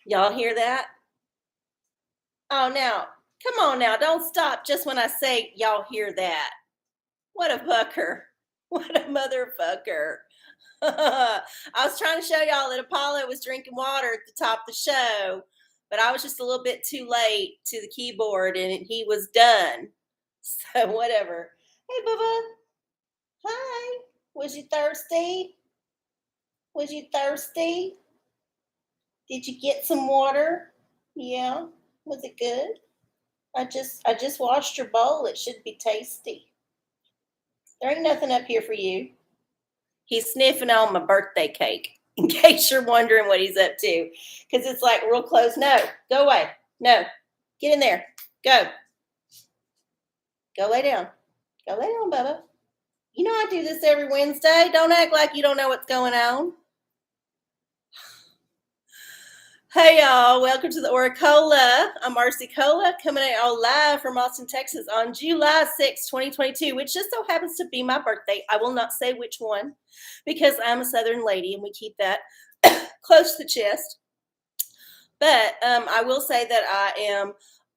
Y'all hear that? Oh, now, come on now. Don't stop just when I say y'all hear that. What a fucker. What a motherfucker. I was trying to show y'all that Apollo was drinking water at the top of the show, but I was just a little bit too late to the keyboard and he was done. So, whatever. Hey, Bubba. Hi. Was you thirsty? Was you thirsty? Did you get some water? Yeah. Was it good? I just washed your bowl. It should be tasty. There ain't nothing up here for you. He's sniffing on my birthday cake, in case you're wondering what he's up to. Because it's like real close. No, go away. No, get in there. Go. Go lay down. Go lay down, Bubba. You know I do this every Wednesday. Don't act like you don't know what's going on. Hey y'all, welcome to the OraCola. I'm arcieoracola coming at y'all live from Austin, Texas on July 6, 2022, which just so happens to be my birthday. I will not say which one because I'm a Southern lady and we keep that close to the chest. But I will say that I am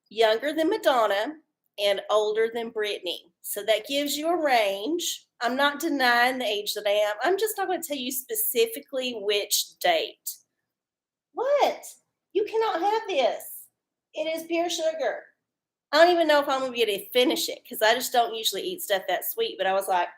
younger than Madonna and older than Britney. So that gives you a range. I'm not denying the age that I am. I'm just not going to tell you specifically which date. What? You cannot have this. It is pure sugar. I don't even know if I'm going to be able to finish it because I just don't usually eat stuff that sweet. But I was like,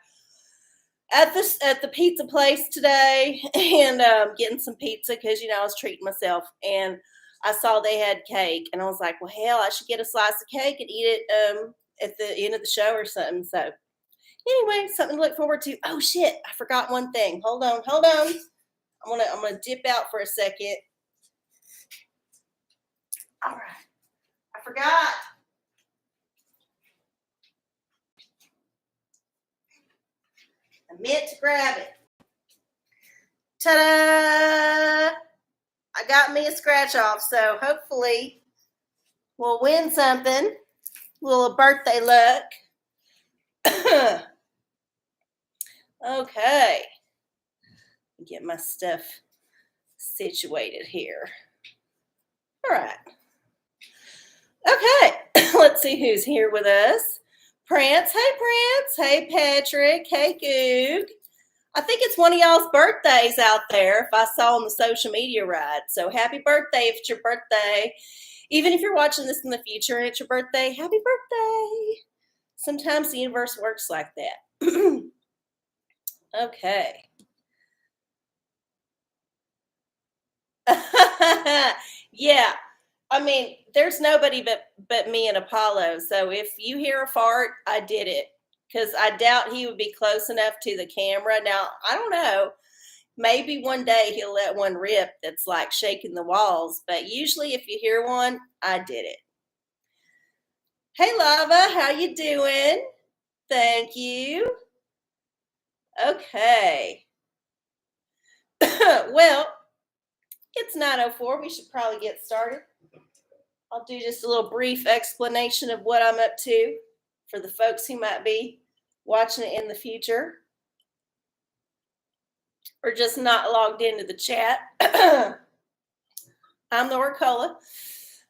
at the pizza place today and getting some pizza because, I was treating myself. And I saw they had cake. And I was like, well, hell, I should get a slice of cake and eat it at the end of the show or something. So anyway, something to look forward to. Oh, shit. I forgot one thing. Hold on. I'm gonna dip out for a second. All right. I forgot. I meant to grab it. Ta-da! I got me a scratch off, so hopefully we'll win something. A little birthday luck. Okay. Get my stuff situated here. All right. Okay, let's see who's here with us. Prance. Hey, Prance. Hey, Patrick. Hey, Goog. I think it's one of y'all's birthdays out there if I saw on the social media right. So happy birthday if it's your birthday. Even if you're watching this in the future and it's your birthday, happy birthday. Sometimes the universe works like that. Okay. Yeah. I mean, there's nobody but me and Apollo. So if you hear a fart, I did it. Because I doubt he would be close enough to the camera. Now, I don't know. Maybe one day he'll let one rip that's like shaking the walls. But usually if you hear one, I did it. Hey, Lava, how you doing? Thank you. Okay. Well, it's 9:04. We should probably get started. I'll do just a little brief explanation of what I'm up to for the folks who might be watching it in the future or just not logged into the chat. I'm the OraCola.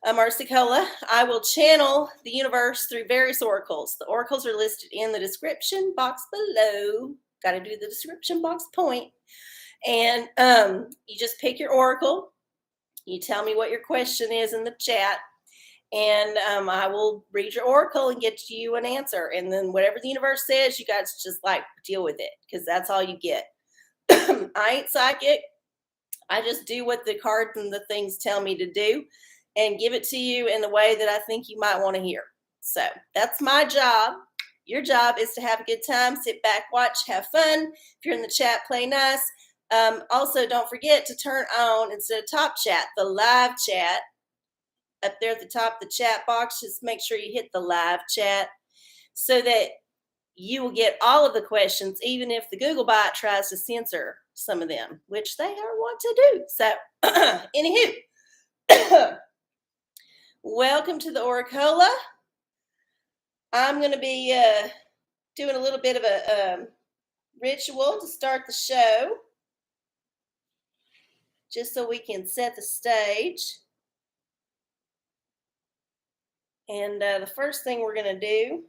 I'm arcieoracola. I will channel the universe through various oracles. The oracles are listed in the description box below. Got to do the description box point. And you just pick your oracle. You tell me what your question is in the chat. And I will read your oracle and get you an answer. And then whatever the universe says, you guys just like deal with it because that's all you get. I ain't psychic. I just do what the cards and the things tell me to do and give it to you in the way that I think you might want to hear. So that's my job. Your job is to have a good time, sit back, watch, have fun. If you're in the chat, play nice. Also, don't forget to turn on, instead of top chat, the live chat. Up there at the top of the chat box, just make sure you hit the live chat so that you will get all of the questions, even if the Google bot tries to censor some of them, which they want to do. So, anywho, welcome to the OraCola. I'm going to be doing a little bit of a ritual to start the show, just so we can set the stage. And the first thing we're going to do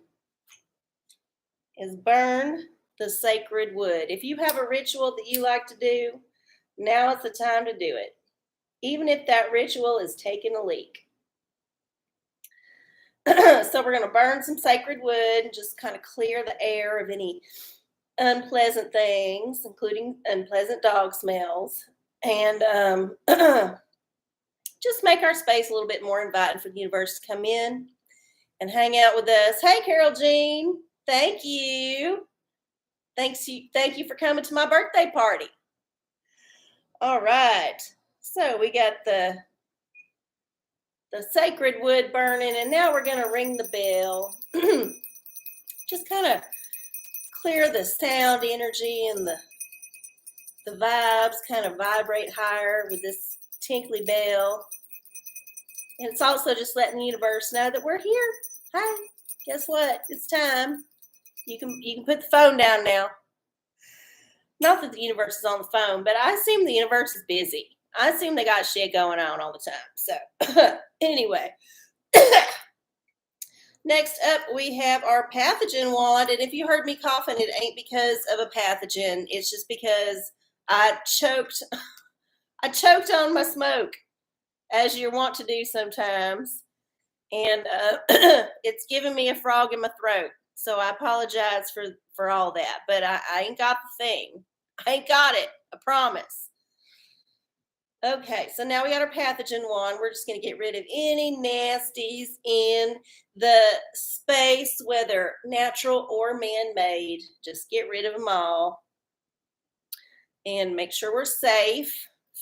is burn the sacred wood. If you have a ritual that you like to do, now is the time to do it, even if that ritual is taking a leak. So we're going to burn some sacred wood and just kind of clear the air of any unpleasant things, including unpleasant dog smells, and just make our space a little bit more inviting for the universe to come in and hang out with us. Hey, Carol Jean, thank you. Thank you for coming to my birthday party. All right, so we got the sacred wood burning, and now we're going to ring the bell. Just kind of clear the sound energy, and the vibes kind of vibrate higher with this tinkly bell. And it's also just letting the universe know that we're here. Hi, guess what? It's time. You can put the phone down now. Not that the universe is on the phone, but I assume the universe is busy. I assume they got shit going on all the time. So anyway, next up we have our pathogen wand. And if you heard me coughing, it ain't because of a pathogen. It's just because I choked on my smoke, as you want to do sometimes. And it's giving me a frog in my throat. So I apologize for all that. But I ain't got the thing. I ain't got it. I promise. Okay, so now we got our pathogen wand. We're just going to get rid of any nasties in the space, whether natural or man-made. Just get rid of them all. And make sure we're safe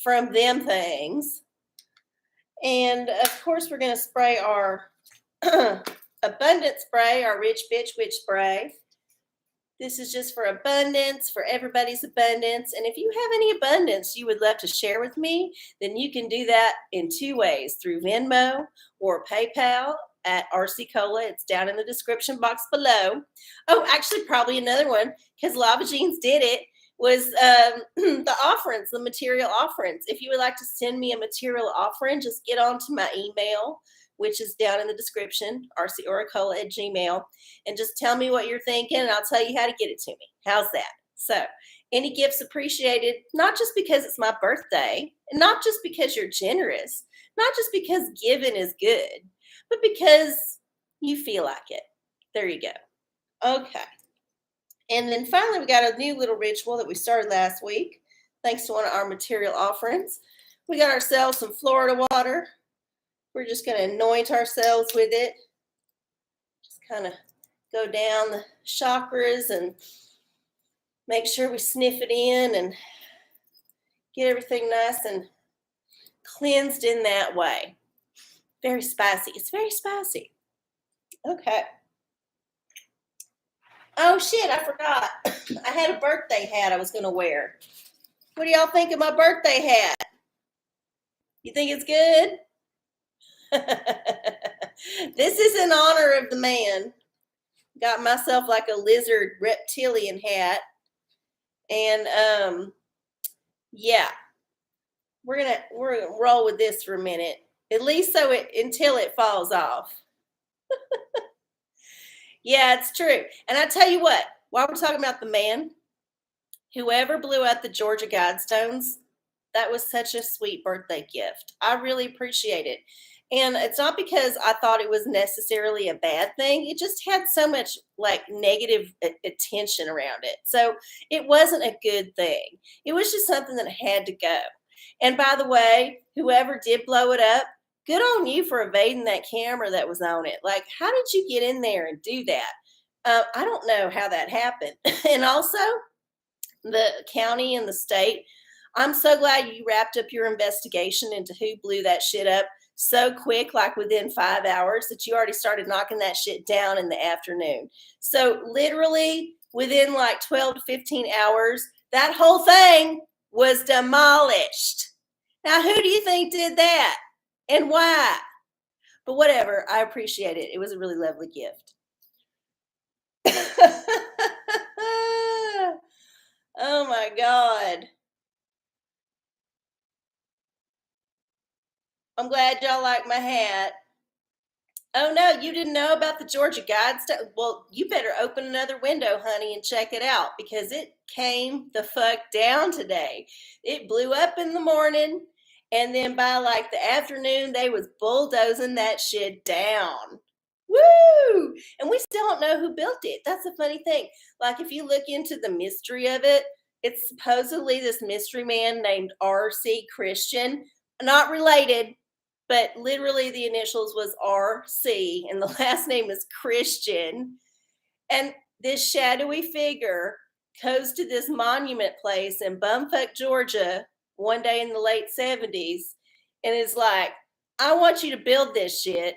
from them things. And of course, we're going to spray our abundant spray, our rich bitch witch spray. This is just for abundance, for everybody's abundance. And if you have any abundance you would love to share with me, then you can do that in two ways, through Venmo or PayPal at arcieoracola. It's down in the description box below. Oh, actually, probably another one, because Lava Jeans did it, was the offerings, the material offerings. If you would like to send me a material offering, just get onto my email, which is down in the description, arcieoracola@gmail, and just tell me what you're thinking, and I'll tell you how to get it to me. How's that? So any gifts appreciated, not just because it's my birthday, and not just because you're generous, not just because giving is good, but because you feel like it. There you go. Okay. And then finally, we got a new little ritual that we started last week, thanks to one of our material offerings. We got ourselves some Florida water. We're just going to anoint ourselves with it. Just kind of go down the chakras and make sure we sniff it in and get everything nice and cleansed in that way. Very spicy. It's very spicy. Okay. Oh, shit, I forgot. I had a birthday hat I was going to wear. What do y'all think of my birthday hat? You think it's good? This is in honor of the man. Got myself like a lizard reptilian hat. And yeah. We're gonna roll with this for a minute. At least until it falls off. Yeah, it's true. And I tell you what, while we're talking about the man, whoever blew out the Georgia Guidestones, that was such a sweet birthday gift. I really appreciate it. And it's not because I thought it was necessarily a bad thing. It just had so much like negative attention around it. So it wasn't a good thing. It was just something that had to go. And by the way, whoever did blow it up, good on you for evading that camera that was on it. Like, how did you get in there and do that? I don't know how that happened. And also, the county and the state, I'm so glad you wrapped up your investigation into who blew that shit up so quick, like within 5 hours, that you already started knocking that shit down in the afternoon. So literally within like 12 to 15 hours, that whole thing was demolished. Now, who do you think did that and why? But whatever, I appreciate it. It was a really lovely gift. Oh my God. I'm glad y'all like my hat. Oh no, you didn't know about the Georgia Guidestones? Well, you better open another window, honey, and check it out because it came the fuck down today. It blew up in the morning, and then by like the afternoon, they was bulldozing that shit down. Woo! And we still don't know who built it. That's a funny thing. Like if you look into the mystery of it, it's supposedly this mystery man named R.C. Christian, not related, but literally the initials was RC and the last name is Christian. And this shadowy figure goes to this monument place in Bumfuck, Georgia, one day in the late 70s, and is like, I want you to build this shit.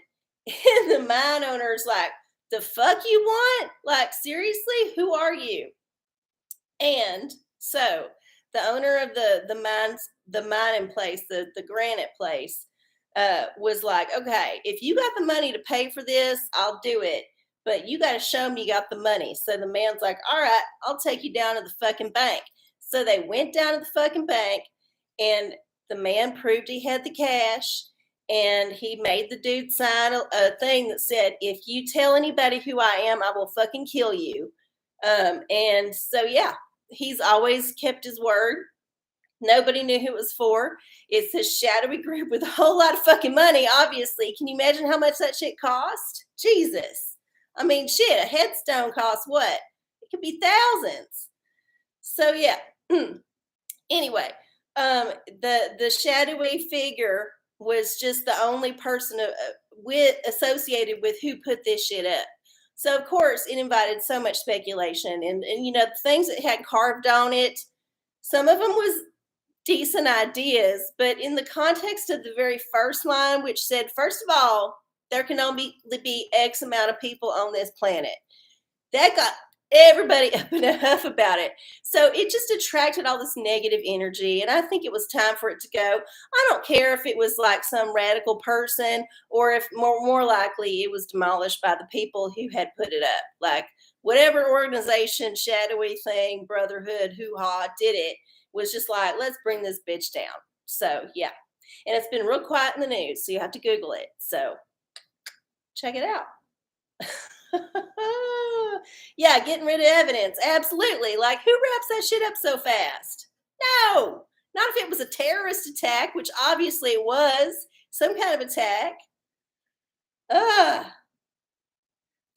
And the mine owner's like, the fuck you want? Like, seriously, who are you? And so the owner of the mining place, the granite place, was like, okay, if you got the money to pay for this, I'll do it. But you got to show me you got the money. So the man's like, all right, I'll take you down to the fucking bank. So they went down to the fucking bank, and the man proved he had the cash. And he made the dude sign a thing that said, if you tell anybody who I am, I will fucking kill you. And so, yeah, he's always kept his word. Nobody knew who it was for. It's this shadowy group with a whole lot of fucking money, obviously. Can you imagine how much that shit cost? Jesus. I mean, shit, a headstone costs what? It could be thousands. So, yeah. Anyway, the shadowy figure was just the only person associated with who put this shit up. So, of course, it invited so much speculation. And you know, the things it had carved on it, some of them was decent ideas, but in the context of the very first line, which said, first of all, there can only be X amount of people on this planet, that got everybody up in a huff about it. So it just attracted all this negative energy, and I think it was time for it to go. I don't care if it was like some radical person or if more likely it was demolished by the people who had put it up. Like whatever organization, shadowy thing, brotherhood, hoo-ha did it, was just like, let's bring this bitch down. So yeah. And it's been real quiet in the news, so you have to Google it. So check it out. Yeah, getting rid of evidence. Absolutely. Like, who wraps that shit up so fast? No, not if it was a terrorist attack, which obviously it was. Some kind of attack. Ugh.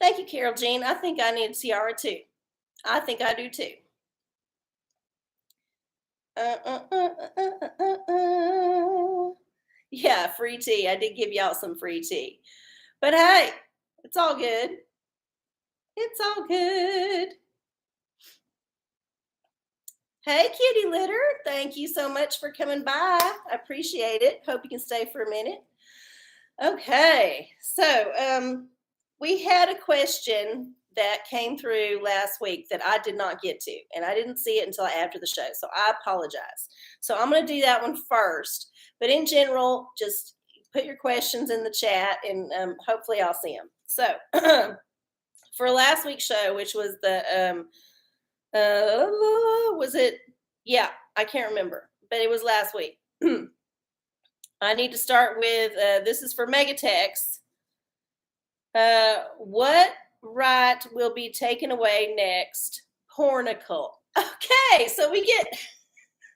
Thank you, Carol Jean. I think I need a tiara too. I think I do too. Yeah, free tea. I did give y'all some free tea. But hey, it's all good. It's all good. Hey, kitty litter. Thank you so much for coming by. I appreciate it. Hope you can stay for a minute. Okay. So, we had a question that came through last week that I did not get to, and I didn't see it until after the show. So I apologize. So I'm going to do that one first. But in general, just put your questions in the chat, and hopefully I'll see them. So for last week's show, which was the was it? Yeah, I can't remember, but it was last week. I need to start with this is for Megatex. What right will be taken away next? Pornacle. Okay, so we get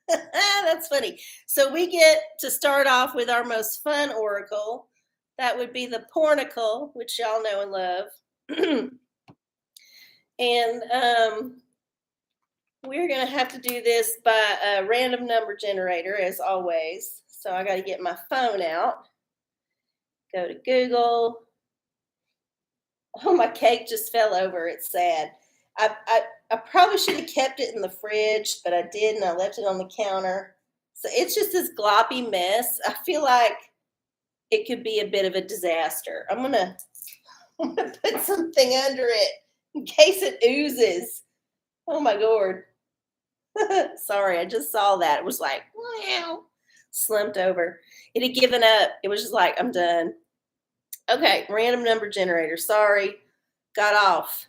that's funny. So we get to start off with our most fun oracle. That would be the pornacle, which y'all know and love. And we're going to have to do this by a random number generator, as always. So I got to get my phone out. Go to Google. Oh, my cake just fell over. It's sad. I probably should have kept it in the fridge, but I didn't. I left it on the counter. So it's just this gloppy mess. I feel like it could be a bit of a disaster. I'm gonna put something under it in case it oozes. Oh my Lord. Sorry, I just saw that. It was like, wow, slumped over. It had given up. It was just like, I'm done. Okay, random number generator. Sorry, got off.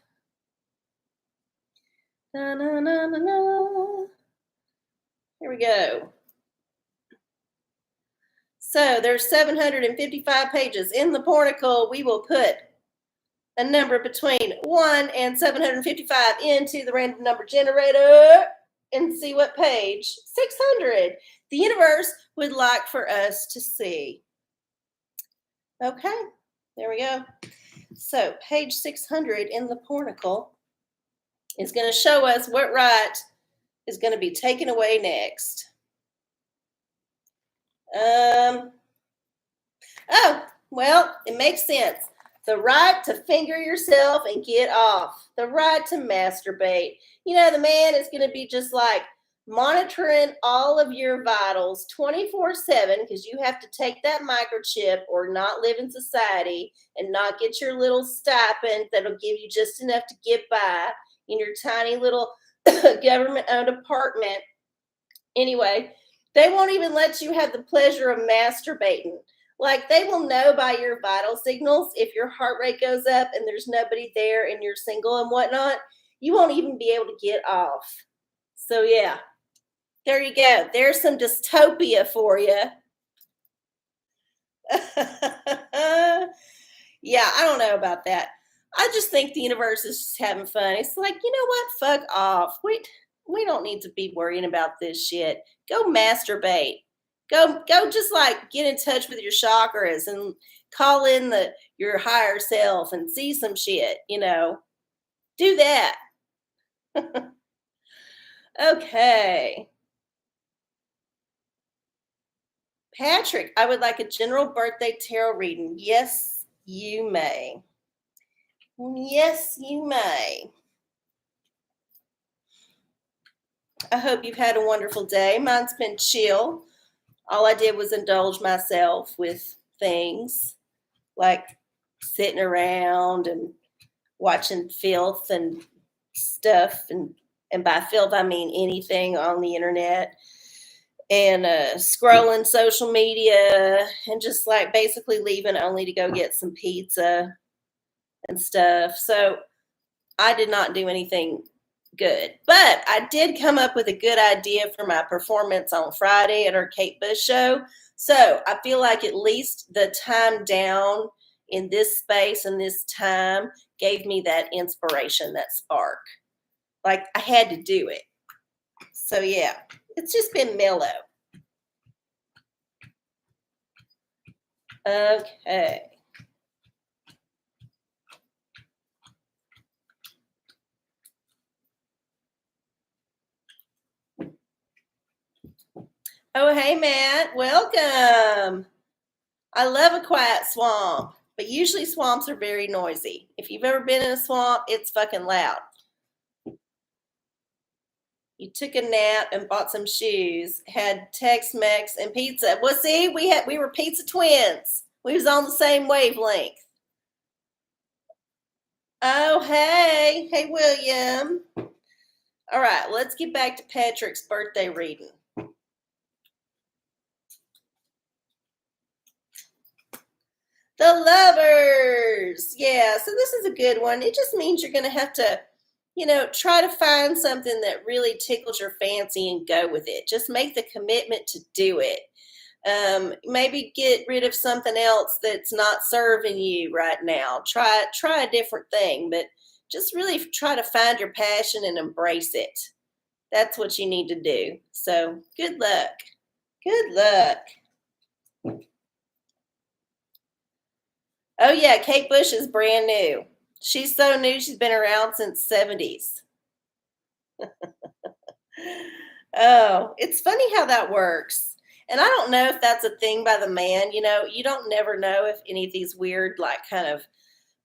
Na, na, na, na, na. Here we go. So there's 755 pages. In the portico, we will put a number between 1 and 755 into the random number generator and see what page 600 the universe would like for us to see. Okay, there we go. So page 600 in the portico is going to show us what right is going to be taken away next. Oh, well, it makes sense. The right to finger yourself and get off. The right to masturbate. You know, the man is going to be just like monitoring all of your vitals 24/7 because you have to take that microchip or not live in society and not get your little stipend that'll give you just enough to get by in your tiny little government-owned apartment. Anyway, they won't even let you have the pleasure of masturbating. Like, they will know by your vital signals if your heart rate goes up and there's nobody there and you're single and whatnot. You won't even be able to get off. So, yeah, there you go. There's some dystopia for you. Yeah, I don't know about that. I just think the universe is just having fun. It's like, you know what? Fuck off. We don't need to be worrying about this shit. Go masturbate. Go just like get in touch with your chakras and call in your higher self and see some shit, you know. Do that. Okay. Patrick, I would like a general birthday tarot reading. Yes, you may. Yes, you may. I hope you've had a wonderful day. Mine's been chill. All I did was indulge myself with things like sitting around and watching filth and stuff. And by filth, I mean anything on the internet. And scrolling social media and just like basically leaving only to go get some pizza and stuff. So I did not do anything good. But I did come up with a good idea for my performance on Friday at our Kate Bush show. So I feel like at least the time down in this space and this time gave me that inspiration, that spark. Like I had to do it. So yeah, it's just been mellow. Okay. Oh, hey, Matt. Welcome. I love a quiet swamp, but usually swamps are very noisy. If you've ever been in a swamp, it's fucking loud. You took a nap and bought some shoes, had Tex-Mex and pizza. Well, see, we were pizza twins. We was on the same wavelength. Oh, hey. Hey, William. All right, let's get back to Patrick's birthday reading. The Lovers. Yeah, so this is a good one. It just means you're going to have to, try to find something that really tickles your fancy and go with it. Just make the commitment to do it. Maybe get rid of something else that's not serving you right now. Try a different thing, but just really try to find your passion and embrace it. That's what you need to do. So good luck. Good luck. Oh yeah, Kate Bush is brand new. She's so new, she's been around since 70s. Oh, it's funny how that works. And I don't know if that's a thing by the man. You don't never know if any of these weird, like, kind of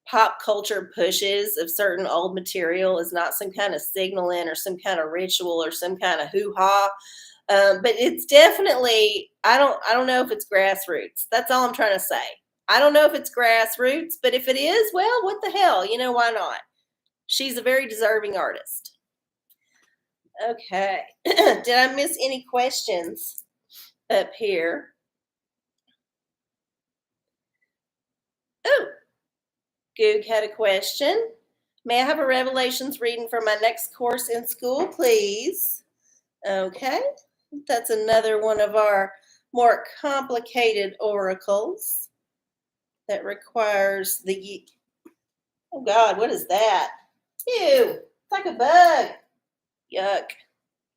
pop culture pushes of certain old material is not some kind of signaling or some kind of ritual or some kind of hoo-ha. But it's definitely, I don't know if it's grassroots. That's all I'm trying to say. I don't know if it's grassroots, but if it is, well, what the hell? Why not? She's a very deserving artist. Okay. Did I miss any questions up here? Oh, Goog had a question. May I have a Revelations reading for my next course in school, please? Okay. That's another one of our more complicated oracles that requires the, oh God, what is that? Ew, it's like a bug. Yuck.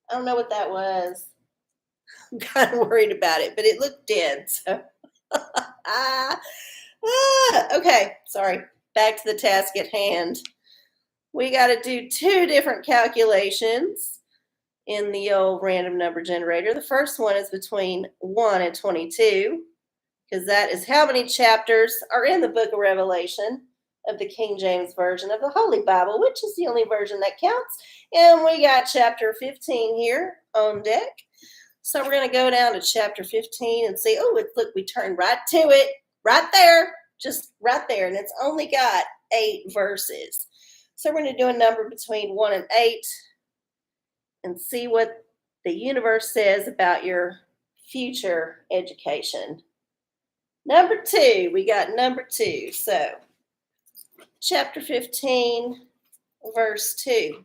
I don't know what that was. I'm kind of worried about it, but it looked dead. So, okay, sorry. Back to the task at hand. We got to do two different calculations in the old random number generator. The first one is between 1 and 22, because that is how many chapters are in the book of Revelation of the King James Version of the Holy Bible, which is the only version that counts. And we got chapter 15 here on deck. So we're going to go down to chapter 15 and see, oh, look, we turned right to it, right there, just right there. And it's only got 8 verses. So we're going to do a number between 1 and 8 and see what the universe says about your future education. Number 2, we got number 2. So chapter 15, verse 2.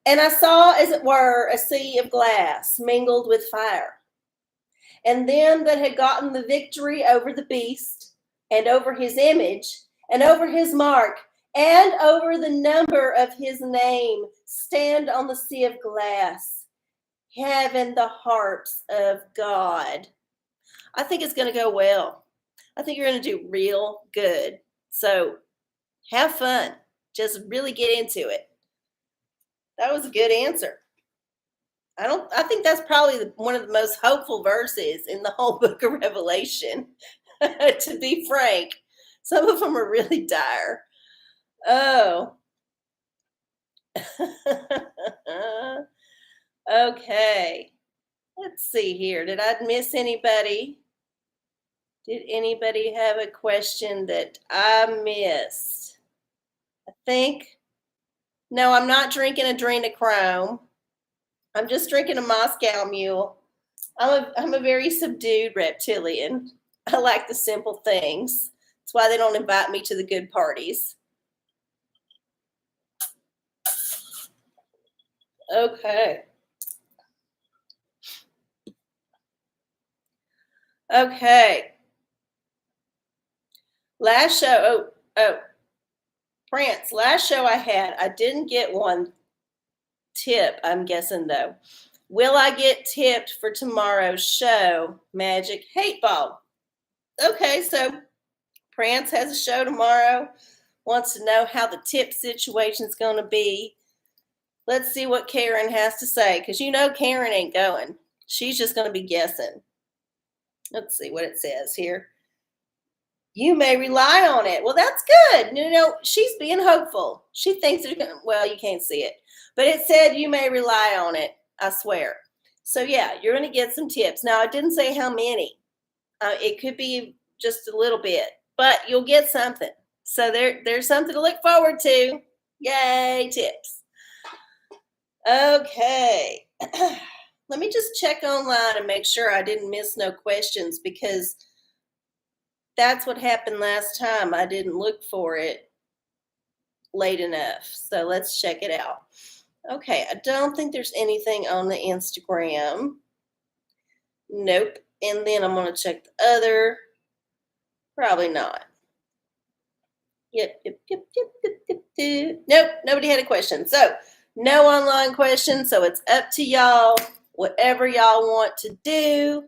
And I saw, as it were, a sea of glass mingled with fire. And them that had gotten the victory over the beast, and over his image, and over his mark, and over the number of his name, stand on the sea of glass, having the harps of God. I think it's going to go well. I think you're going to do real good. So have fun. Just really get into it. That was a good answer. I think that's probably one of the most hopeful verses in the whole book of Revelation, to be frank. Some of them are really dire. Oh. Okay. Let's see here. Did I miss anybody? Did anybody have a question that I missed? I think. No, I'm not drinking adrenochrome. I'm just drinking a Moscow Mule. I'm a very subdued reptilian. I like the simple things. That's why they don't invite me to the good parties. Okay. Okay. Last show, Prince, last show I had, I didn't get one tip, I'm guessing though. Will I get tipped for tomorrow's show, Magic Hate Ball? Okay, so Prince has a show tomorrow, wants to know how the tip situation's going to be. Let's see what Karen has to say, because you know Karen ain't going. She's just going to be guessing. Let's see what it says here. You may rely on it. Well, that's good. You know, she's being hopeful. She thinks it's going to, well, you can't see it. But it said you may rely on it, I swear. So, yeah, you're going to get some tips. Now, I didn't say how many. It could be just a little bit. But you'll get something. So there's something to look forward to. Yay, tips. Okay. Let me just check online and make sure I didn't miss no questions, because that's what happened last time. I didn't look for it late enough. So let's check it out. Okay, I don't think there's anything on the Instagram. Nope. And then I'm going to check the other. Probably not. Yep. Nope, nobody had a question. So no online questions. So it's up to y'all, whatever y'all want to do.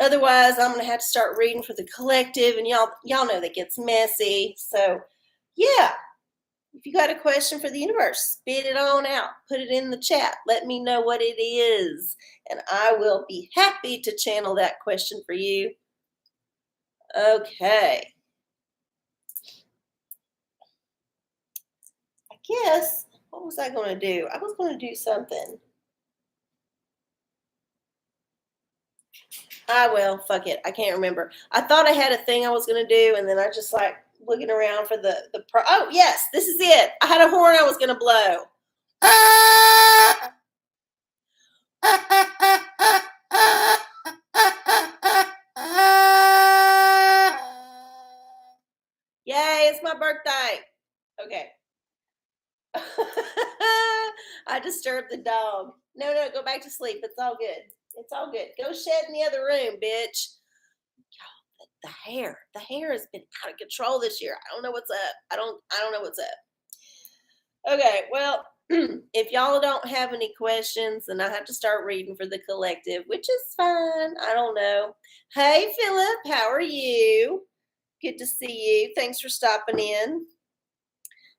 Otherwise, I'm going to have to start reading for the collective, and y'all know that gets messy. So, yeah, if you got a question for the universe, spit it on out. Put it in the chat. Let me know what it is, and I will be happy to channel that question for you. Okay. I guess, what was I going to do? I was going to do something. Well, fuck it. I can't remember. I thought I had a thing I was going to do, and then I just like looking around for the oh, yes, this is it. I had a horn I was going to blow. Yay, it's my birthday. Okay. I disturbed the dog. No, go back to sleep. It's all good. It's all good. Go shed in the other room, bitch. The hair has been out of control this year. I don't know what's up. I don't know what's up. Okay, well, if y'all don't have any questions, then I have to start reading for the collective, which is fine. I don't know. Hey, Philip, how are you? Good to see you. Thanks for stopping in.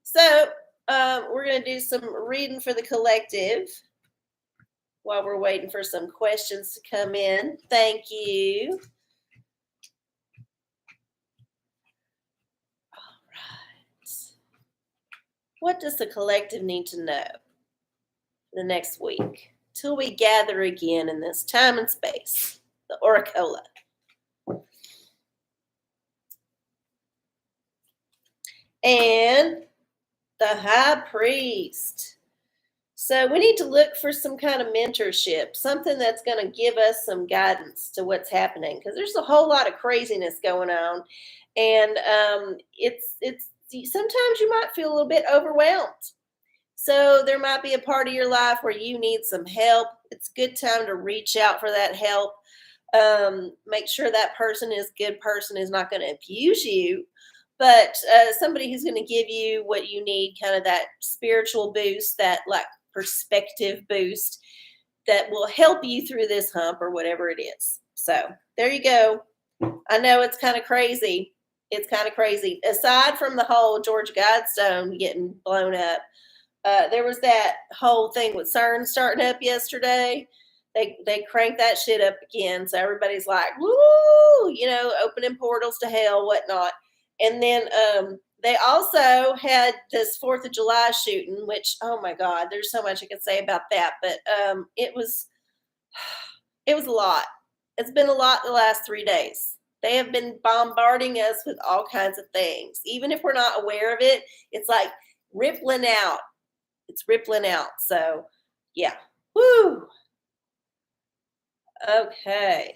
So, we're going to do some reading for the collective while we're waiting for some questions to come in. Thank you. All right. What does the collective need to know the next week till we gather again in this time and space? The OraCola. And the high priest. So we need to look for some kind of mentorship, something that's going to give us some guidance to what's happening, because there's a whole lot of craziness going on, and it's sometimes you might feel a little bit overwhelmed. So there might be a part of your life where you need some help. It's a good time to reach out for that help. Make sure that person is a good person, is not going to abuse you, but somebody who's going to give you what you need, kind of that spiritual boost, that like perspective boost that will help you through this hump or whatever it is. So there you go. I know it's kind of crazy. It's kind of crazy. Aside from the whole George Guidestone getting blown up, there was that whole thing with CERN starting up yesterday. They cranked that shit up again. So everybody's like, woo, opening portals to hell, whatnot. And then they also had this 4th of July shooting, which, oh my God, there's so much I could say about that. But it was a lot. It's been a lot the last 3 days. They have been bombarding us with all kinds of things. Even if we're not aware of it, it's like rippling out. It's rippling out. So, yeah. Woo. Okay.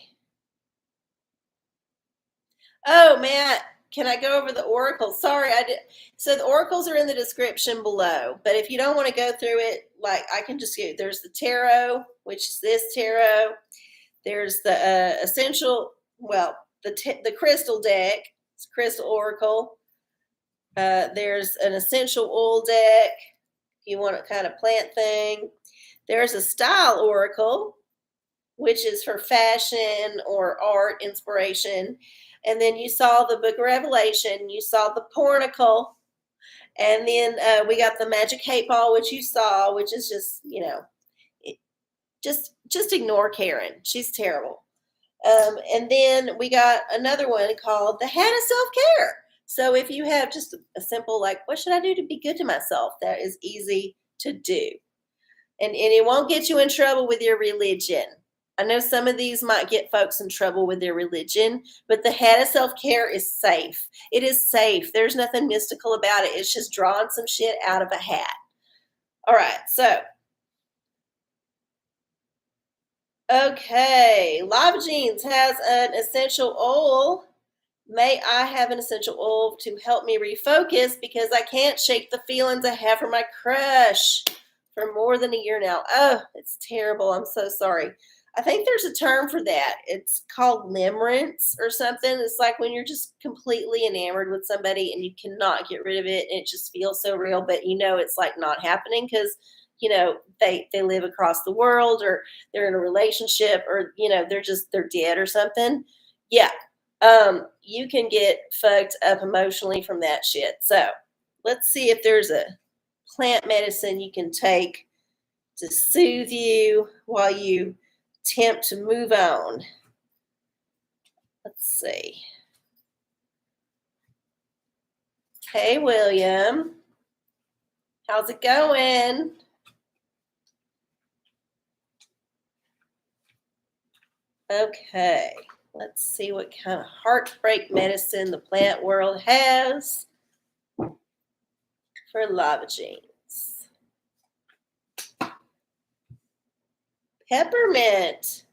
Oh, man. Can I go over the oracles? Sorry, I did. So the oracles are in the description below. But if you don't want to go through it, like I can just get, there's the tarot, which is this tarot. There's the essential, well, the crystal deck. It's crystal oracle. There's an essential oil deck. If you want a kind of plant thing. There's a style oracle, which is for fashion or art inspiration. And then you saw the book of Revelation. You saw the pornacle. And then we got the magic 8-ball, which you saw, which is just, just ignore Karen. She's terrible. And then we got another one called the hat of self-care. So if you have just a simple, like, what should I do to be good to myself? That is easy to do. And it won't get you in trouble with your religion. I know some of these might get folks in trouble with their religion, but the hat of self-care is safe. It is safe. There's nothing mystical about it. It's just drawing some shit out of a hat. All right, so. Okay, Lava Jeans has an essential oil. May I have an essential oil to help me refocus, because I can't shake the feelings I have for my crush for more than a year now. Oh, it's terrible. I'm so sorry. I think there's a term for that. It's called limerence or something. It's like when you're just completely enamored with somebody and you cannot get rid of it, and it just feels so real, but it's like not happening because they live across the world, or they're in a relationship, or they're dead or something. Yeah. You can get fucked up emotionally from that shit. So let's see if there's a plant medicine you can take to soothe you while you attempt to move on. Let's see. Hey, William. How's it going? Okay. Let's see what kind of heartbreak medicine the plant world has for Lava Jeans. Peppermint.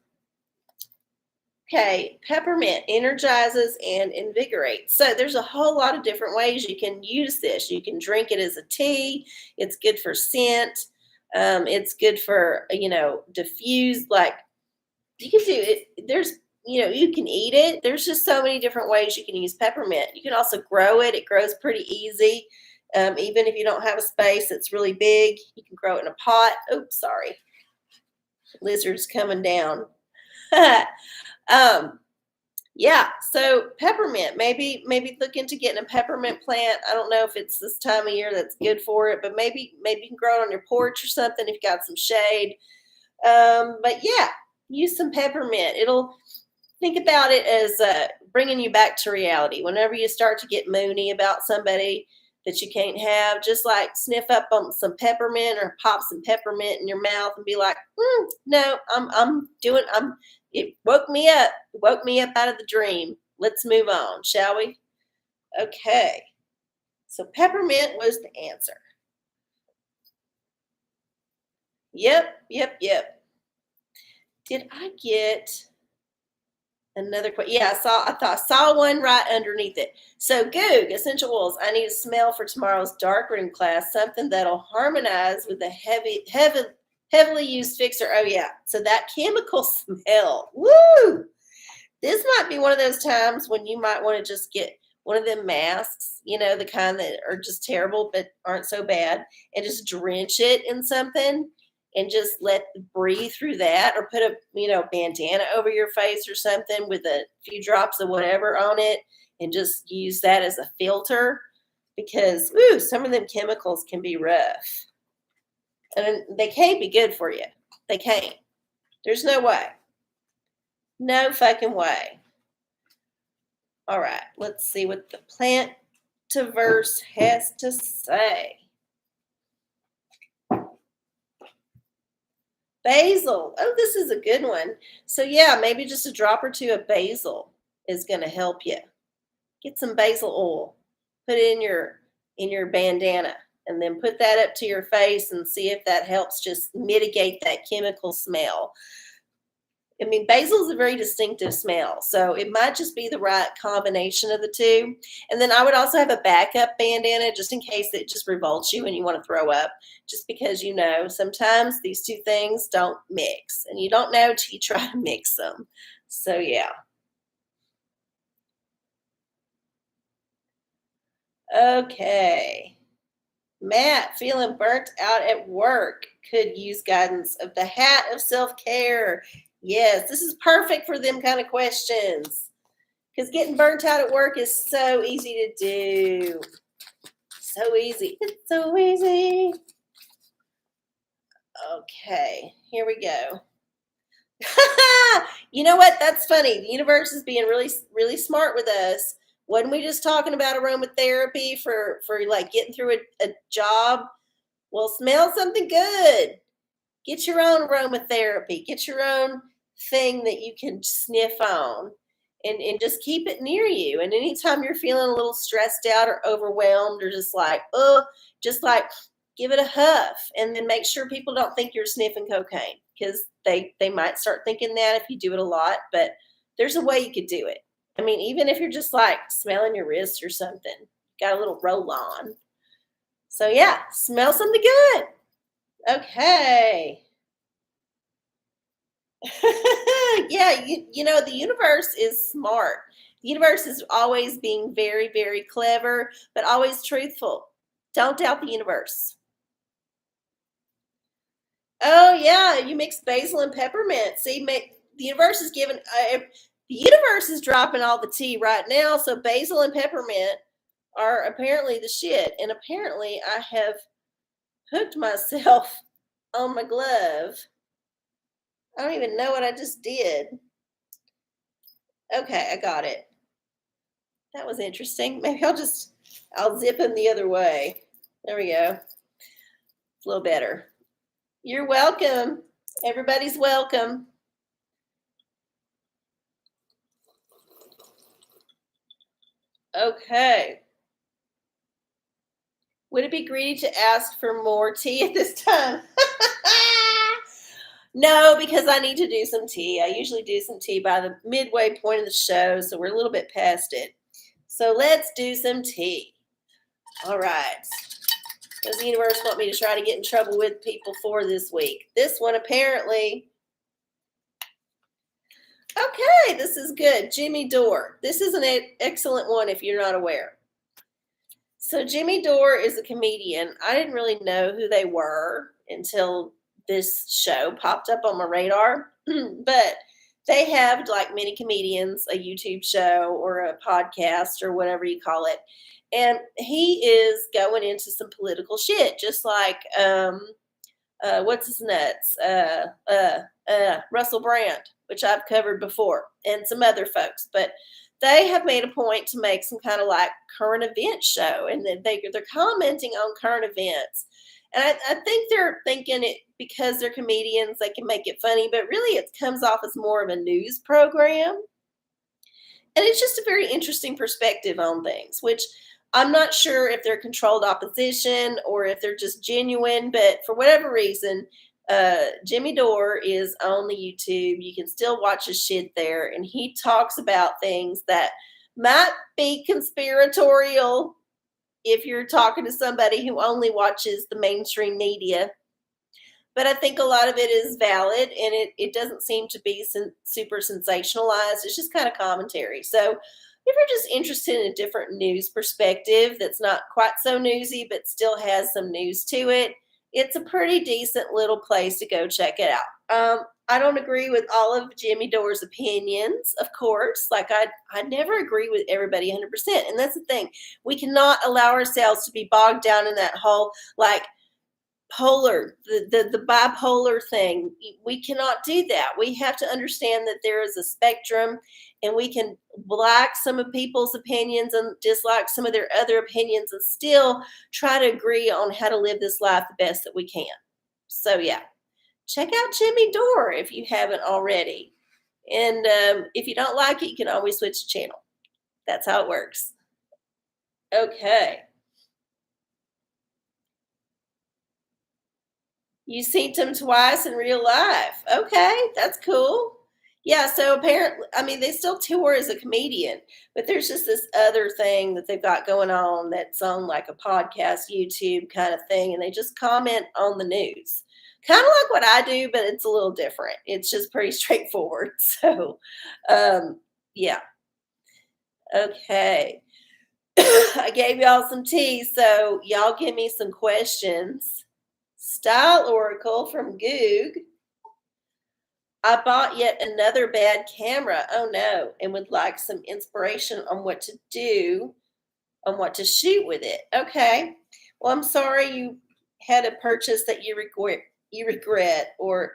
Okay, peppermint energizes and invigorates. So there's a whole lot of different ways you can use this. You can drink it as a tea. It's good for scent. It's good for, diffuse, like You can do it. There's, you can eat it. There's just so many different ways you can use peppermint. You can also grow it. It grows pretty easy. Even if you don't have a space that's really big, you can grow it in a pot. Oops, sorry. Lizard's coming down. um, yeah, so peppermint. Maybe look into getting a peppermint plant. I don't know if it's this time of year that's good for it, but maybe you can grow it on your porch or something if you got some shade. But yeah, use some peppermint. It'll think about it as bringing you back to reality. Whenever you start to get moony about somebody that you can't have, just like sniff up on some peppermint or pop some peppermint in your mouth and be like, no, it woke me up out of the dream. Let's move on, shall we? Okay. So peppermint was the answer. Yep. Did I get another question? Yeah, I saw one right underneath it. So Goog, essential oils. I need a smell for tomorrow's dark room class, something that'll harmonize with the heavily used fixer. Oh yeah. So that chemical smell. Woo! This might be one of those times when you might want to just get one of them masks, the kind that are just terrible but aren't so bad, and just drench it in something and just let it breathe through that, or put a bandana over your face or something with a few drops of whatever on it and just use that as a filter, because some of them chemicals can be rough and they can't be good for you. They can't. There's no way. No fucking way. All right, let's see what the Plantiverse has to say. Basil. Oh, this is a good one. So yeah, maybe just a drop or two of basil is going to help you. Get some basil oil. Put it in your bandana, and then put that up to your face and see if that helps just mitigate that chemical smell. I mean, basil is a very distinctive smell, so it might just be the right combination of the two. And then I would also have a backup bandana just in case it just revolts you and you want to throw up, just because sometimes these two things don't mix, and you don't know till you try to mix them. So yeah. Okay. Matt, feeling burnt out at work, could use guidance of the hat of self-care. Yes, this is perfect for them kind of questions, because getting burnt out at work is so easy to do. So easy. It's so easy. Okay, here we go. You know what? That's funny. The universe is being really, really smart with us. Wasn't we just talking about aromatherapy for like getting through a job? Well, smell something good. Get your own aromatherapy. Get your own thing that you can sniff on, and just keep it near you. And anytime you're feeling a little stressed out or overwhelmed or just like give it a huff, and then make sure people don't think you're sniffing cocaine, because they might start thinking that if you do it a lot. But there's a way you could do it. I mean, even if you're just like smelling your wrist or something, got a little roll on. So yeah, smell something good. Okay. Yeah, the universe is smart. The universe is always being very, very clever, but always truthful. Don't doubt the universe. Oh yeah, you mix basil and peppermint. See, the universe is giving. The universe is dropping all the tea right now. So basil and peppermint are apparently the shit, and apparently I have hooked myself on my glove. I don't even know what I just did. Okay, I got it. That was interesting. Maybe I'll zip them the other way. There we go. It's a little better. You're welcome. Everybody's welcome. Okay. Would it be greedy to ask for more tea at this time? No, because I need to do some tea. I usually do some tea by the midway point of the show, so we're a little bit past it. So let's do some tea. All right. What does the universe want me to try to get in trouble with people for this week? This one apparently Okay, this is good. Jimmy Dore. This is an excellent one if you're not aware. So Jimmy Dore is a comedian. I didn't really know who they were until this show popped up on my radar. But they have, like many comedians, a YouTube show or a podcast or whatever you call it. And he is going into some political shit, just like what's his nuts? Russell Brand, which I've covered before, and some other folks. But they have made a point to make some kind of like current event show, and then they're commenting on current events. And I think they're thinking it because they're comedians, they can make it funny, but really it comes off as more of a news program. And it's just a very interesting perspective on things, which I'm not sure if they're controlled opposition or if they're just genuine, but for whatever reason, Jimmy Dore is on the YouTube. You can still watch his shit there, and he talks about things that might be conspiratorial if you're talking to somebody who only watches the mainstream media. But I think a lot of it is valid, and it doesn't seem to be super sensationalized. It's just kind of commentary. So if you're just interested in a different news perspective that's not quite so newsy, but still has some news to it, it's a pretty decent little place to go check it out. I don't agree with all of Jimmy Dore's opinions, of course. Like I never agree with everybody 100%. And that's the thing. We cannot allow ourselves to be bogged down in that whole like polar, the bipolar thing. We cannot do that. We have to understand that there is a spectrum, and we can like some of people's opinions and dislike some of their other opinions and still try to agree on how to live this life the best that we can. So yeah, check out Jimmy Dore if you haven't already. And if you don't like it, you can always switch the channel. That's how it works. Okay. You seen him twice in real life. Okay, that's cool. Yeah, so apparently, I mean, they still tour as a comedian, but there's just this other thing that they've got going on that's on like a podcast, YouTube kind of thing, and they just comment on the news. Kind of like what I do, but it's a little different. It's just pretty straightforward. So, yeah. Okay. I gave y'all some tea, so y'all give me some questions. Style Oracle from Goog. I bought yet another bad camera. Oh no, and would like some inspiration on what to do, on what to shoot with it. Okay. Well, I'm sorry you had a purchase that you regret, or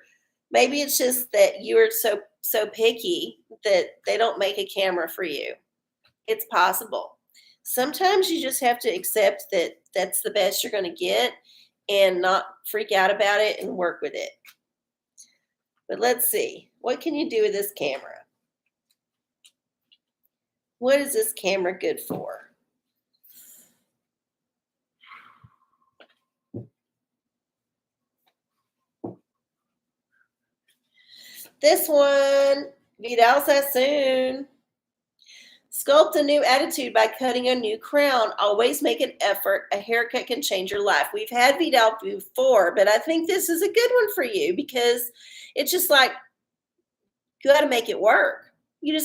maybe it's just that you're so picky that they don't make a camera for you. It's possible. Sometimes you just have to accept that that's the best you're going to get and not freak out about it and work with it. But let's see. What can you do with this camera? What is this camera good for? This one, Vidal Sassoon. Sculpt a new attitude by cutting a new crown. Always make an effort. A haircut can change your life. We've had Vidal before, but I think this is a good one for you because it's just like you got to make it work. You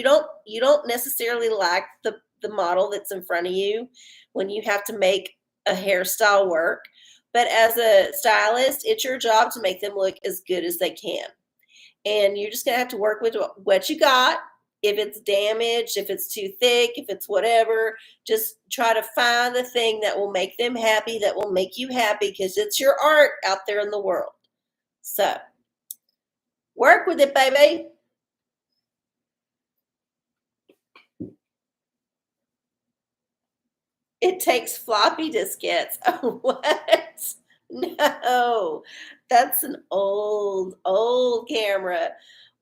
don't necessarily like the model that's in front of you when you have to make a hairstyle work. But as a stylist, it's your job to make them look as good as they can. And you're just going to have to work with what you got. If it's damaged, if it's too thick, if it's whatever, just try to find the thing that will make them happy, that will make you happy, because it's your art out there in the world. So work with it, baby. It takes floppy diskettes. Oh, what? No, that's an old camera.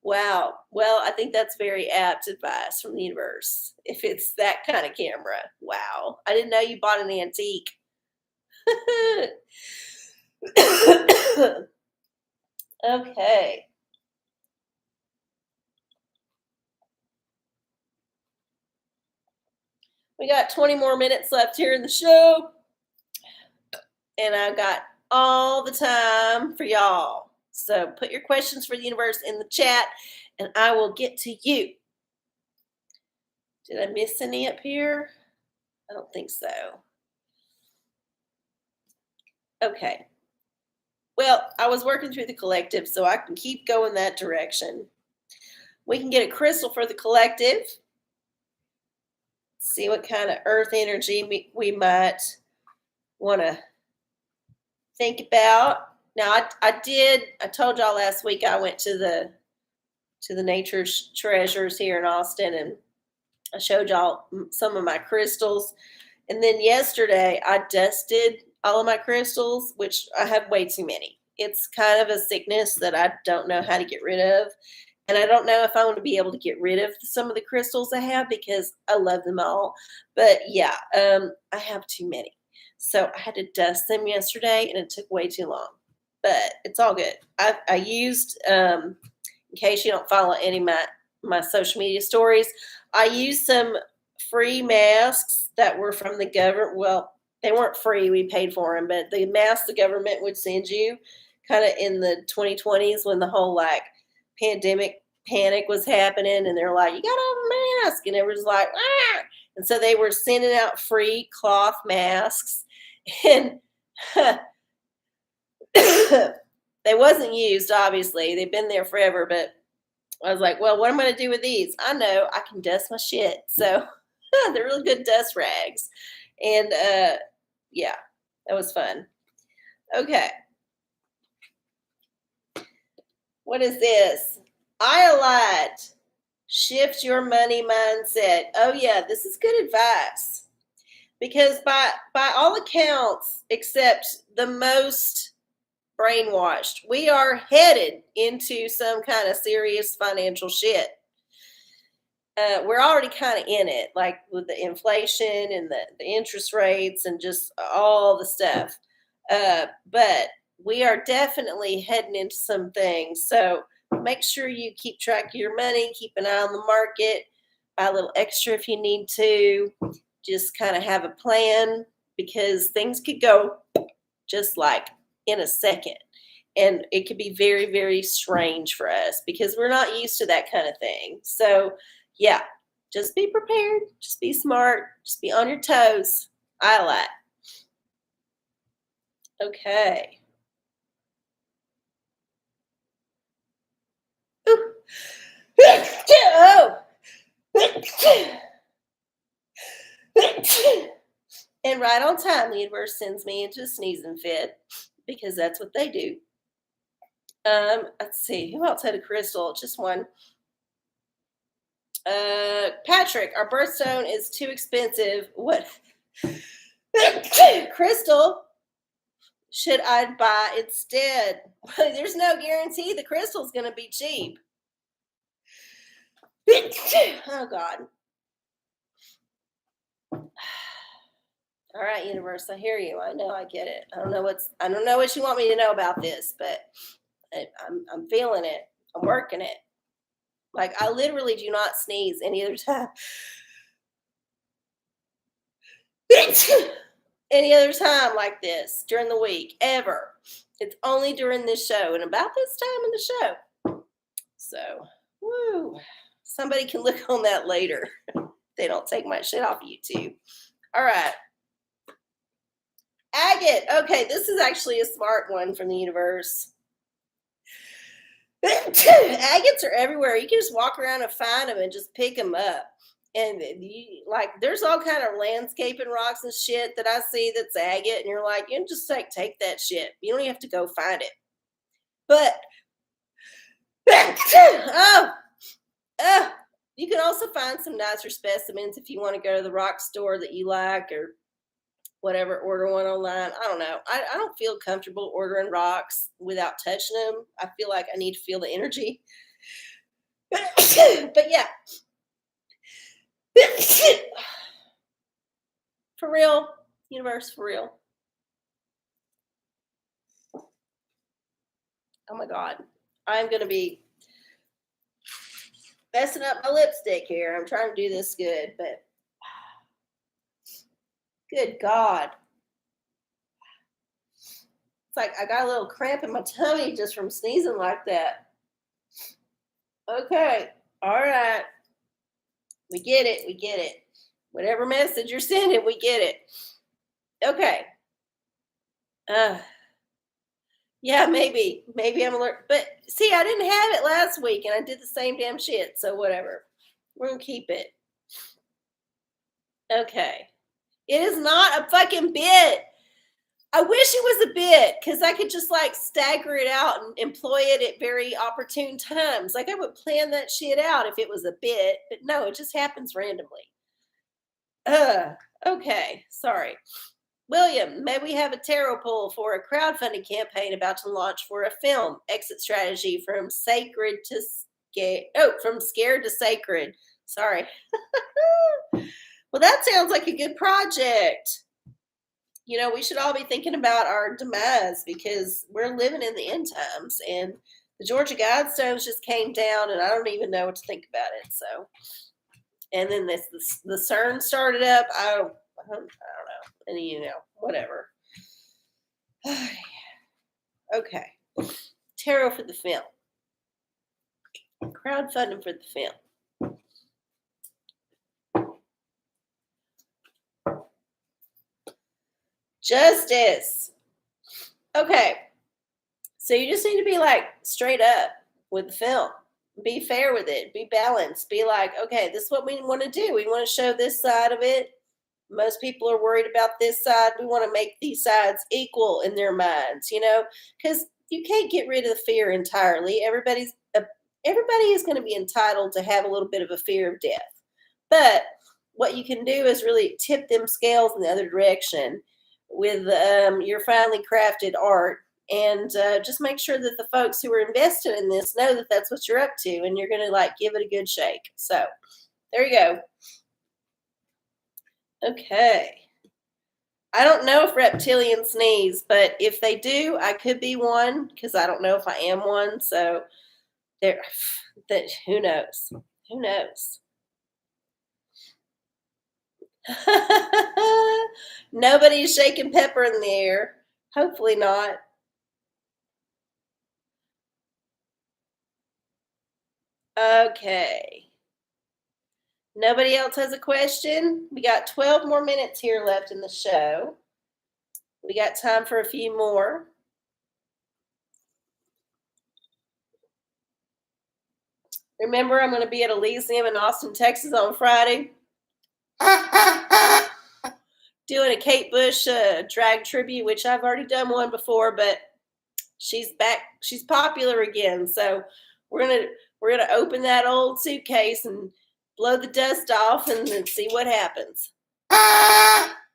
Wow. Well, I think that's very apt advice from the universe. If it's that kind of camera. Wow. I didn't know you bought an antique. Okay. We got 20 more minutes left here in the show. And I've got all the time for y'all. So put your questions for the universe in the chat. and I will get to you. Did I miss any up here? I don't think so. Okay. Well, I was working through the collective, so I can keep going that direction. We can get a crystal for the collective. See what kind of earth energy we might want to think about. Now, I told y'all last week I went to the Nature's Treasures here in Austin, and I showed y'all some of my crystals. And then yesterday I dusted all of my crystals, which I have way too many. It's kind of a sickness that I don't know how to get rid of. And I don't know if I want to be able to get rid of some of the crystals I have because I love them all. But yeah, I have too many. So I had to dust them yesterday and it took way too long. But it's all good. I used, in case you don't follow any of my social media stories, I used some free masks that were from the government. Well, they weren't free. We paid for them. But the masks the government would send you kind of in the 2020s when the whole like pandemic panic was happening. And they're like, you got to have a mask. And it was like, ah. And so they were sending out free cloth masks. And they wasn't used, obviously. They've been there forever. But I was like, well, what am I going to do with these? I know I can dust my shit. So they're really good dust rags. And yeah, that was fun. Okay. What is this? Iolite. Shift your money mindset. Oh, yeah, this is good advice. Because by all accounts, except the most brainwashed, we are headed into some kind of serious financial shit. We're already kind of in it, like with the inflation and the interest rates and just all the stuff. But we are definitely heading into some things. So make sure you keep track of your money, keep an eye on the market, buy a little extra if you need to. Just kind of have a plan because things could go just like in a second. And it could be very, very strange for us because we're not used to that kind of thing. So, yeah, just be prepared. Just be smart. Just be on your toes. I like. Okay. Ooh. Oh. And right on time, the universe sends me into a sneezing fit because that's what they do. Let's see. Who else had a crystal? Just one. Patrick, our birthstone is too expensive. What crystal should I buy instead? There's no guarantee the crystal's going to be cheap. Oh, God. All right, universe, I hear you. I know, I get it. I don't know what you want me to know about this, but I'm feeling it. I'm working it. Like I literally do not sneeze any other time. Any other time like this during the week ever. It's only during this show and about this time in the show. So, woo. Somebody can look on that later. They don't take my shit off YouTube. All right. Agate. Okay, this is actually a smart one from the universe. Agates are everywhere. You can just walk around and find them and just pick them up. And there's all kind of landscaping rocks and shit that I see that's agate, and you're like, you can just take that shit. You don't even have to go find it. But you can also find some nicer specimens if you want to go to the rock store that you like or whatever, order one online. I don't know. I don't feel comfortable ordering rocks without touching them. I feel like I need to feel the energy. But yeah. For real, universe, for real. Oh my God. I'm going to be messing up my lipstick here. I'm trying to do this good, but good God. It's like I got a little cramp in my tummy just from sneezing like that. Okay. All right. We get it. We get it. Whatever message you're sending, we get it. Okay. Uh, yeah, maybe. Maybe I'm alert. But see, I didn't have it last week and I did the same damn shit. So whatever. We're going to keep it. Okay. It is not a fucking bit. I wish it was a bit because I could just like stagger it out and employ it at very opportune times. Like I would plan that shit out if it was a bit, but no, it just happens randomly. Okay, sorry. William, may we have a tarot pull for a crowdfunding campaign about to launch for a film? Exit strategy from sacred to scared. Oh, from scared to sacred. Sorry. Well, that sounds like a good project. You know, we should all be thinking about our demise because we're living in the end times and the Georgia Guidestones just came down and I don't even know what to think about it. So, and then the CERN started up. I don't know. And you know, whatever. Okay. Tarot for the film. Crowdfunding for the film. Justice. Okay. So you just need to be like straight up with the film. Be fair with it. Be balanced. Be like, okay, this is what we want to do. We want to show this side of it. Most people are worried about this side. We want to make these sides equal in their minds, you know, because you can't get rid of the fear entirely. Everybody is going to be entitled to have a little bit of a fear of death. But what you can do is really tip them scales in the other direction with your finely crafted art and just make sure that the folks who are invested in this know that that's what you're up to and you're going to like give it a good shake. So there you go. Okay. I don't know if reptilians sneeze, but if they do, I could be one because I don't know if I am one. So there, that who knows? Who knows? Nobody's shaking pepper in the air. Hopefully not. Okay. Nobody else has a question? We got 12 more minutes here left in the show. We got time for a few more. Remember, I'm going to be at Elysium in Austin, Texas on Friday. Doing a Kate Bush drag tribute, which I've already done one before, but she's back. She's popular again. So we're gonna open that old suitcase and blow the dust off and then see what happens.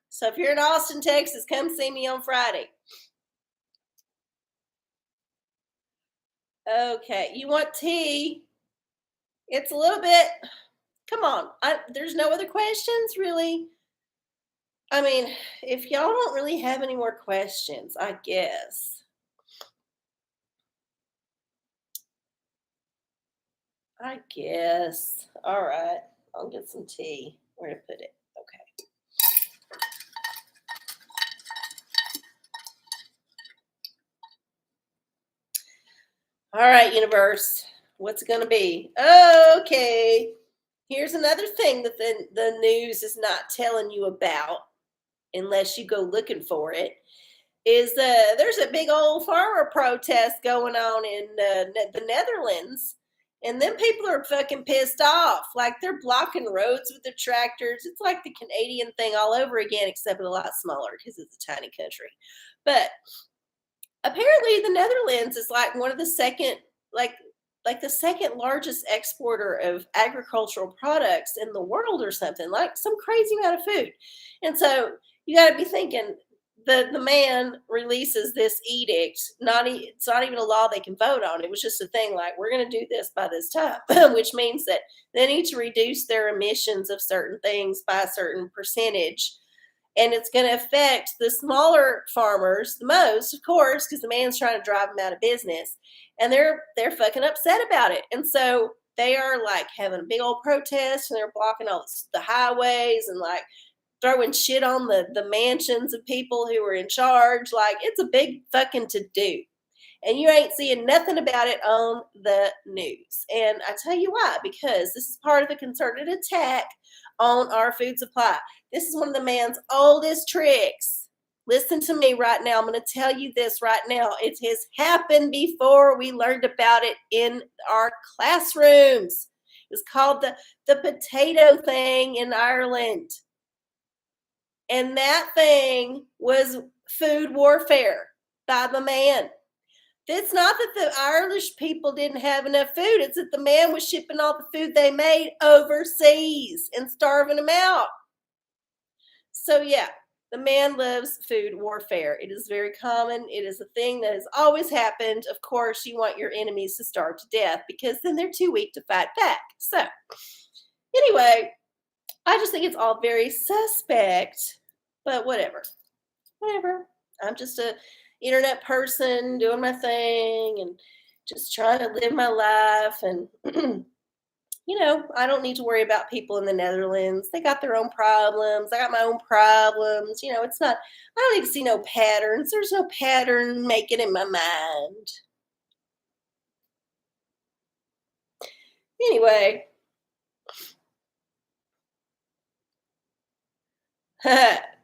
So if you're in Austin, Texas, come see me on Friday. Okay, you want tea? It's a little bit. Come on, there's no other questions, really. I mean, if y'all don't really have any more questions, I guess. All right, I'll get some tea. Where to put it? Okay. All right, universe. What's it going to be? Okay. Here's another thing that the news is not telling you about unless you go looking for it. Is there's a big old farmer protest going on in the Netherlands, and then people are fucking pissed off. Like they're blocking roads with their tractors. It's like the Canadian thing all over again, except a lot smaller because it's a tiny country. But apparently, the Netherlands is like one of the second, like the second largest exporter of agricultural products in the world, or something like some crazy amount of food. And so you got to be thinking the man releases this edict. It's not even a law they can vote on. It was just a thing like we're going to do this by this time, which means that they need to reduce their emissions of certain things by a certain percentage. And it's going to affect the smaller farmers the most, of course, because the man's trying to drive them out of business, and they're fucking upset about it. And so they are like having a big old protest, and they're blocking all the highways and like throwing shit on the mansions of people who are in charge. Like it's a big fucking to do. And you ain't seeing nothing about it on the news. And I tell you why, because this is part of the concerted attack on our food supply. This is one of the man's oldest tricks. Listen to me right now. I'm going to tell you this right now. It has happened before. We learned about it in our classrooms. It was called the potato thing in Ireland. And that thing was food warfare by the man. It's not that the Irish people didn't have enough food. It's that the man was shipping all the food they made overseas and starving them out. So, yeah, the man loves food warfare. It is very common. It is a thing that has always happened. Of course, you want your enemies to starve to death because then they're too weak to fight back. So, anyway, I just think it's all very suspect, but whatever. Whatever. I'm just a internet person doing my thing and just trying to live my life. And, I don't need to worry about people in the Netherlands. They got their own problems. I got my own problems. It's not, I don't need to see no patterns. There's no pattern making in my mind. Anyway.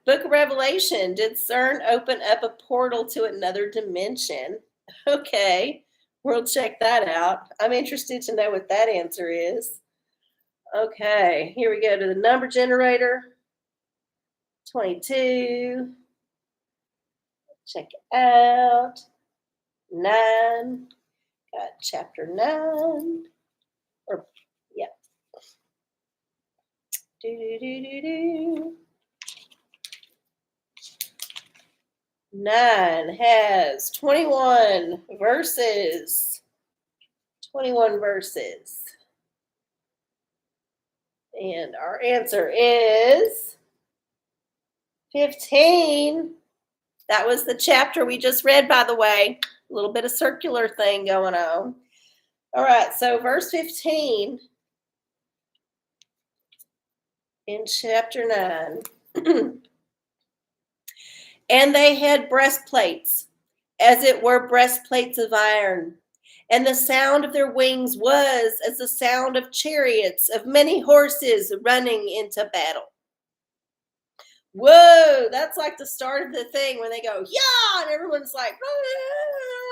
Book of Revelation. Did CERN open up a portal to another dimension? Okay, we'll check that out. I'm interested to know what that answer is. Okay, here we go to the number generator. 22. Check it out. 9. Got chapter 9. Or, yeah. Do. 9 has 21 verses. 21 verses. And our answer is 15. That was the chapter we just read, by the way. A little bit of circular thing going on. All right, so verse 15 in chapter 9. And they had breastplates, as it were breastplates of iron. And the sound of their wings was as the sound of chariots, of many horses running into battle. Whoa, that's like the start of the thing when they go, yeah, and everyone's like,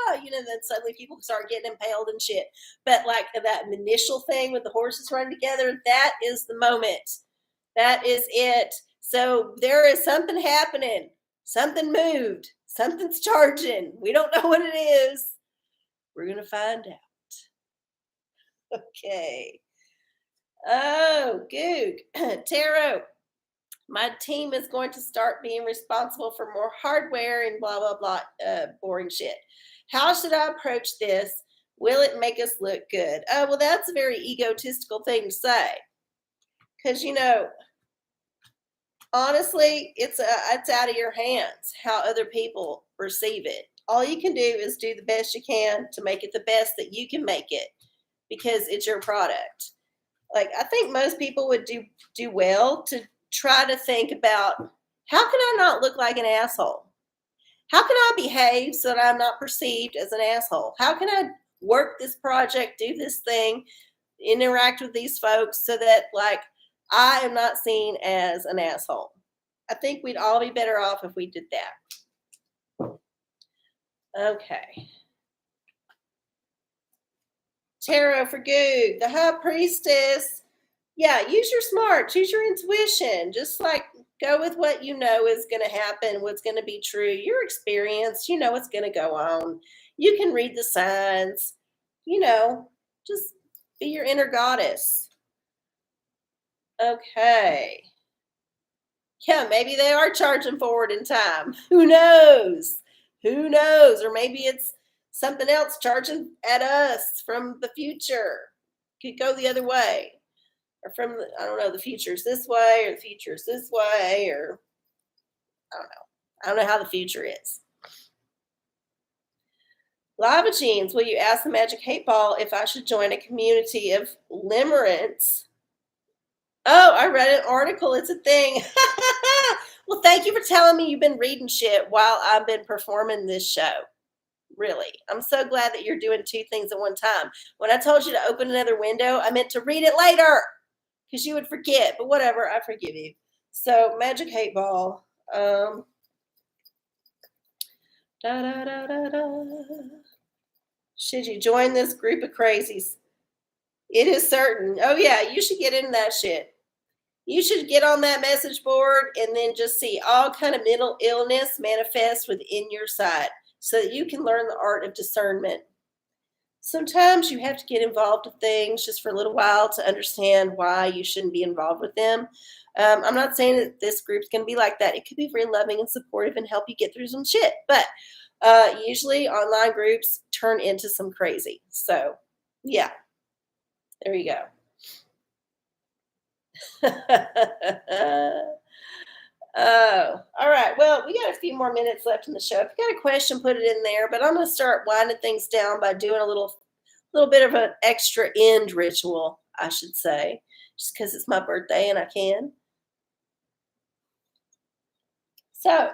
ah, then suddenly people start getting impaled and shit. But like that initial thing with the horses running together, that is the moment. That is it. So there is something happening. Something moved. Something's charging. We don't know what it is. We're going to find out. Okay. Oh, Goog. Tarot. My team is going to start being responsible for more hardware and blah, blah, blah. Boring shit. How should I approach this? Will it make us look good? Oh, well, that's a very egotistical thing to say. Because, honestly, it's out of your hands how other people receive it. All you can do is do the best you can to make it the best that you can make it because it's your product. Like, I think most people would do well to try to think about, how can I not look like an asshole? How can I behave so that I'm not perceived as an asshole? How can I work this project, do this thing, interact with these folks so that, like, I am not seen as an asshole? I think we'd all be better off if we did that. Okay. Tarot for Goog. The High Priestess. Yeah, use your smarts. Use your intuition. Just like go with what you know is going to happen, what's going to be true. Your experience, you know what's going to go on. You can read the signs. Just be your inner goddess. Okay. Yeah, maybe they are charging forward in time. Who knows? Who knows? Or maybe it's something else charging at us from the future. Could go the other way. Or from, I don't know, the future's this way, or the future's this way, or I don't know. I don't know how the future is. Lava Jeans, will you ask the Magic 8-Ball if I should join a community of limerence? Oh, I read an article. It's a thing. Well, thank you for telling me you've been reading shit while I've been performing this show. Really. I'm so glad that you're doing two things at one time. When I told you to open another window, I meant to read it later because you would forget, but whatever, I forgive you. So, Magic 8 Ball. Da, da, da, da, da. Should you join this group of crazies? It is certain. Oh, yeah, you should get into that shit. You should get on that message board and then just see all kind of mental illness manifest within your sight so that you can learn the art of discernment. Sometimes you have to get involved with things just for a little while to understand why you shouldn't be involved with them. I'm not saying that this group's going to be like that. It could be very loving and supportive and help you get through some shit. But usually online groups turn into some crazy. So, yeah, there you go. Oh, all right. Well, we got a few more minutes left in the show. If you got a question, put it in there. But I'm going to start winding things down by doing a little bit of an extra end ritual, I should say, just because it's my birthday and I can. So,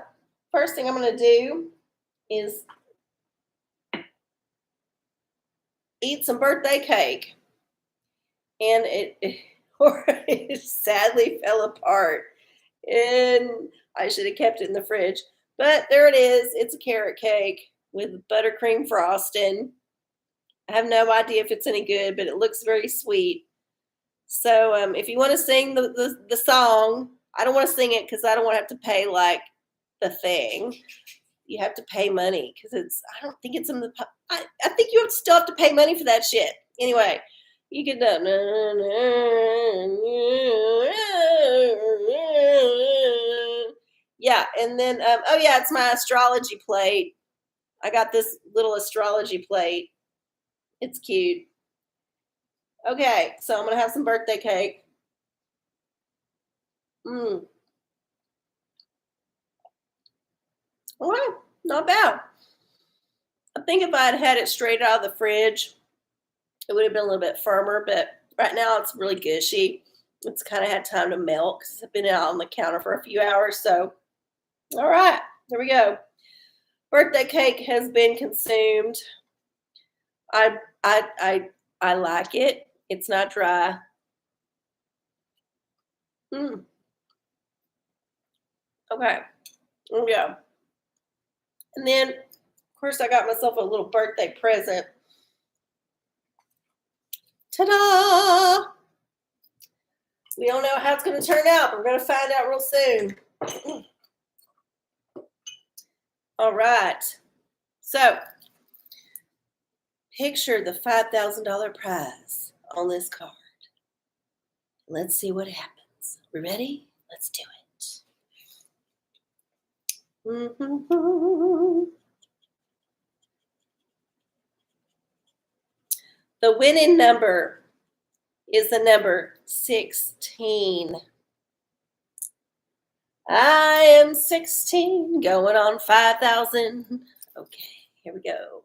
first thing I'm going to do is eat some birthday cake, and it sadly fell apart. And I should have kept it in the fridge. But there it is. It's a carrot cake with buttercream frosting. I have no idea if it's any good, but it looks very sweet. So if you want to sing the song, I don't want to sing it because I don't want to have to pay like the thing. You have to pay money because I don't think it's in the, I think you still have to pay money for that shit. Anyway, you can yeah, and then oh yeah, it's my astrology plate. I got this little astrology plate. It's cute. Okay, so I'm gonna have some birthday cake. All right, not bad. I think if I had it straight out of the fridge, it would have been a little bit firmer, but right now it's really gushy. It's kind of had time to melt because it's been out on the counter for a few hours. So, all right, there we go. Birthday cake has been consumed. I like it. It's not dry. Okay, there we go. And then, of course, I got myself a little birthday present. Ta-da! We don't know how it's going to turn out, but we're going to find out real soon. All right. So, picture the $5,000 prize on this card. Let's see what happens. We ready? Let's do it. The winning number is the number 16. I am 16, going on 5,000. Okay, here we go.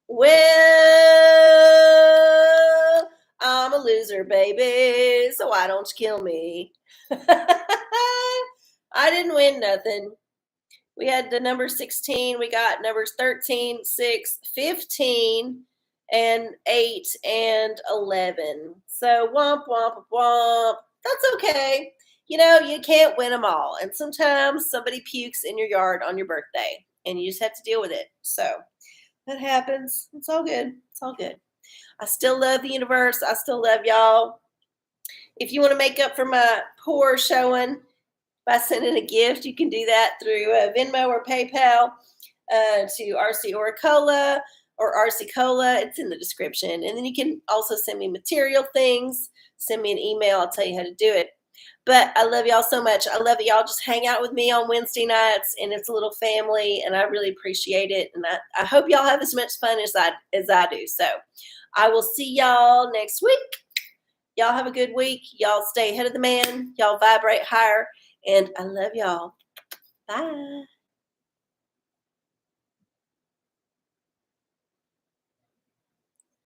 Well, I'm a loser, baby, so why don't you kill me? I didn't win nothing. We had the number 16. We got numbers 13, 6, 15, and 8, and 11. So womp, womp, womp. That's okay. You know, you can't win them all. And sometimes somebody pukes in your yard on your birthday, and you just have to deal with it. So that happens. It's all good. It's all good. I still love the universe. I still love y'all. If you want to make up for my poor showing by sending a gift, you can do that through Venmo or PayPal to arcieoracola or arcieola. It's in the description. And then you can also send me material things. Send me an email. I'll tell you how to do it. But I love y'all so much. I love that y'all just hang out with me on Wednesday nights, and it's a little family, and I really appreciate it. And I hope y'all have as much fun as I do. So I will see y'all next week. Y'all have a good week. Y'all stay ahead of the man. Y'all vibrate higher. And I love y'all. Bye.